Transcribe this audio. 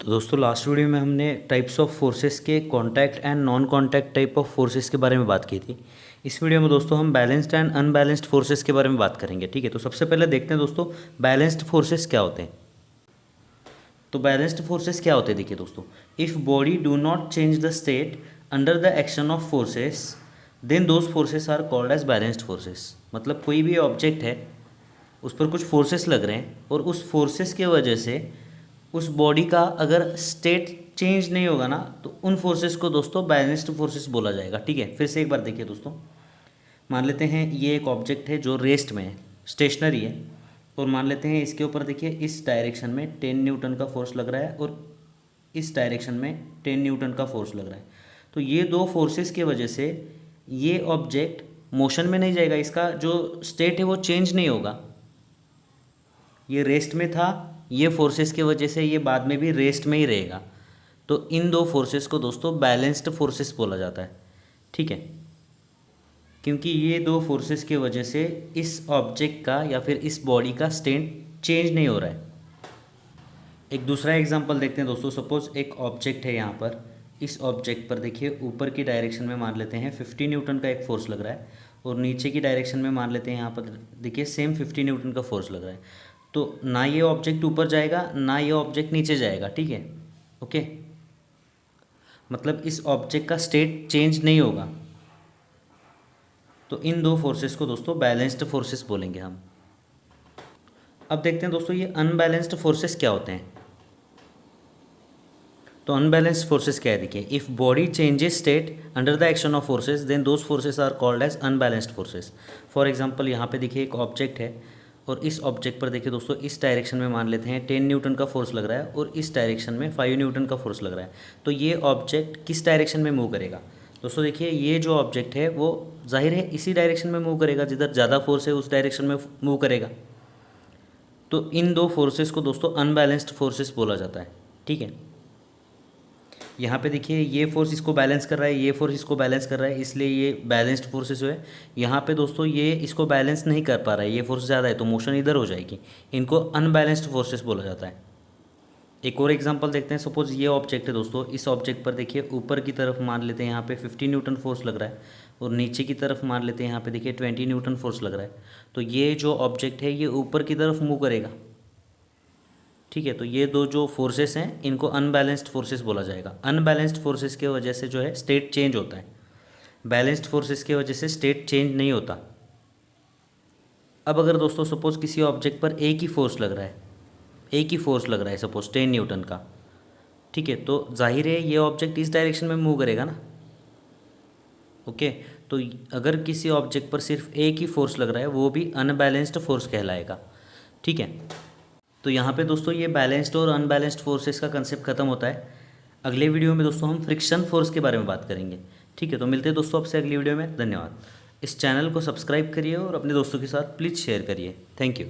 तो दोस्तों last video में हमने टाइप्स ऑफ फोर्सेस के contact and non contact type of forces के बारे में बात की थी। इस वीडियो में दोस्तों हम बैलेंस्ड एंड अनबैलेंस्ड फोर्सेस के बारे में बात करेंगे। ठीक है, तो सबसे पहले देखते हैं दोस्तों बैलेंस्ड फोर्सेस क्या होते हैं। तो बैलेंस्ड फोर्सेस क्या होते हैं, देखिए दोस्तों, if body do not change the state under the action of forces then those forces are called as balanced forces. मतलब कोई भी ऑब्जेक्ट है, उस पर कुछ फोर्सेस लग रहे हैं और उस फोर्सेस के वजह से उस बॉडी का अगर स्टेट चेंज नहीं होगा ना, तो उन फोर्सेस को दोस्तों बैलेंस्ड फोर्सेस बोला जाएगा। ठीक है, फिर से एक बार देखिए दोस्तों, मान लेते हैं ये एक ऑब्जेक्ट है जो रेस्ट में है, स्टेशनरी है, और मान लेते हैं इसके ऊपर देखिए इस डायरेक्शन में 10 न्यूटन का फोर्स लग रहा है और इस डायरेक्शन में 10 न्यूटन का फोर्स लग रहा है। तो ये दो फोर्सेस की वजह से ये ऑब्जेक्ट मोशन में नहीं जाएगा, इसका जो स्टेट है वो चेंज नहीं होगा। ये रेस्ट में था, ये फोर्सेस की वजह से ये बाद में भी रेस्ट में ही रहेगा। तो इन दो फोर्सेस को दोस्तों बैलेंस्ड फोर्सेस बोला जाता है। ठीक है, क्योंकि ये दो फोर्सेस की वजह से इस ऑब्जेक्ट का या फिर इस बॉडी का स्टेट चेंज नहीं हो रहा है। एक दूसरा एग्जांपल देखते हैं दोस्तों। सपोज एक ऑब्जेक्ट है यहाँ पर, इस ऑब्जेक्ट पर देखिए ऊपर की डायरेक्शन में मान लेते हैं 50 न्यूटन का एक फोर्स लग रहा है और नीचे की डायरेक्शन में मान लेते हैं यहाँ पर देखिए सेम 50 न्यूटन का फोर्स लग रहा है। तो ना ये ऑब्जेक्ट ऊपर जाएगा ना ये ऑब्जेक्ट नीचे जाएगा। ठीक है, ओके, मतलब इस ऑब्जेक्ट का स्टेट चेंज नहीं होगा। तो इन दो फोर्सेस को दोस्तों बैलेंस्ड फोर्सेस बोलेंगे हम। अब देखते हैं दोस्तों ये अनबैलेंस्ड फोर्सेस क्या होते हैं। तो अनबैलेंस्ड फोर्सेस क्या है, देखिए, if body changes state under the action of forces then those forces are called as unbalanced forces. For example यहाँ पे देखिए एक ऑब्जेक्ट है और इस ऑब्जेक्ट पर देखिए दोस्तों इस डायरेक्शन में मान लेते हैं 10 न्यूटन का फोर्स लग रहा है और इस डायरेक्शन में 5 न्यूटन का फोर्स लग रहा है। तो ये ऑब्जेक्ट किस डायरेक्शन में मूव करेगा दोस्तों, देखिए ये जो ऑब्जेक्ट है वो जाहिर है इसी डायरेक्शन में मूव करेगा, जिधर ज़्यादा फोर्स है उस डायरेक्शन में मूव करेगा। तो इन दो फोर्सेस को दोस्तों अनबैलेंस्ड फोर्सेस बोला जाता है। ठीक है, यहाँ पे देखिए ये फोर्स इसको बैलेंस कर रहा है, ये फोर्स इसको बैलेंस कर रहा है, इसलिए ये बैलेंस्ड फोर्सेस जो है। यहाँ पे दोस्तों ये इसको बैलेंस नहीं कर पा रहा है, ये फोर्स ज़्यादा है तो मोशन इधर हो जाएगी। इनको अनबैलेंस्ड फोर्सेस बोला जाता है। एक और एग्जांपल देखते हैं। सपोज ये ऑब्जेक्ट है दोस्तों, इस ऑब्जेक्ट पर देखिए ऊपर की तरफ मान लेते हैं यहाँ पे 50 न्यूटन फोर्स लग रहा है और नीचे की तरफ मान लेते हैं यहाँ पे देखिए 20 न्यूटन फोर्स लग रहा है। तो ये जो ऑब्जेक्ट है ये ऊपर की तरफ मूव करेगा। ठीक है, तो ये दो जो फोर्सेस हैं इनको अनबैलेंस्ड फोर्सेस बोला जाएगा। अनबैलेंस्ड फोर्सेस की वजह से जो है स्टेट चेंज होता है, बैलेंस्ड फोर्सेस की वजह से स्टेट चेंज नहीं होता। अब अगर दोस्तों सपोज किसी ऑब्जेक्ट पर एक ही फोर्स लग रहा है, एक ही फोर्स लग रहा है सपोज 10 न्यूटन का, ठीक है, तो जाहिर है ये ऑब्जेक्ट इस डायरेक्शन में मूव करेगा ना। ओके, तो अगर किसी ऑब्जेक्ट पर सिर्फ एक ही फोर्स लग रहा है वो भी अनबैलेंस्ड फोर्स कहलाएगा। ठीक है, तो यहाँ पे दोस्तों ये बैलेंस्ड और अनबैलेंस्ड फोर्सेस का कंसेप्ट खत्म होता है। अगले वीडियो में दोस्तों हम फ्रिक्शन फोर्स के बारे में बात करेंगे। ठीक है, तो मिलते हैं दोस्तों आपसे अगली वीडियो में। धन्यवाद। इस चैनल को सब्सक्राइब करिए और अपने दोस्तों के साथ प्लीज़ शेयर करिए। Thank you.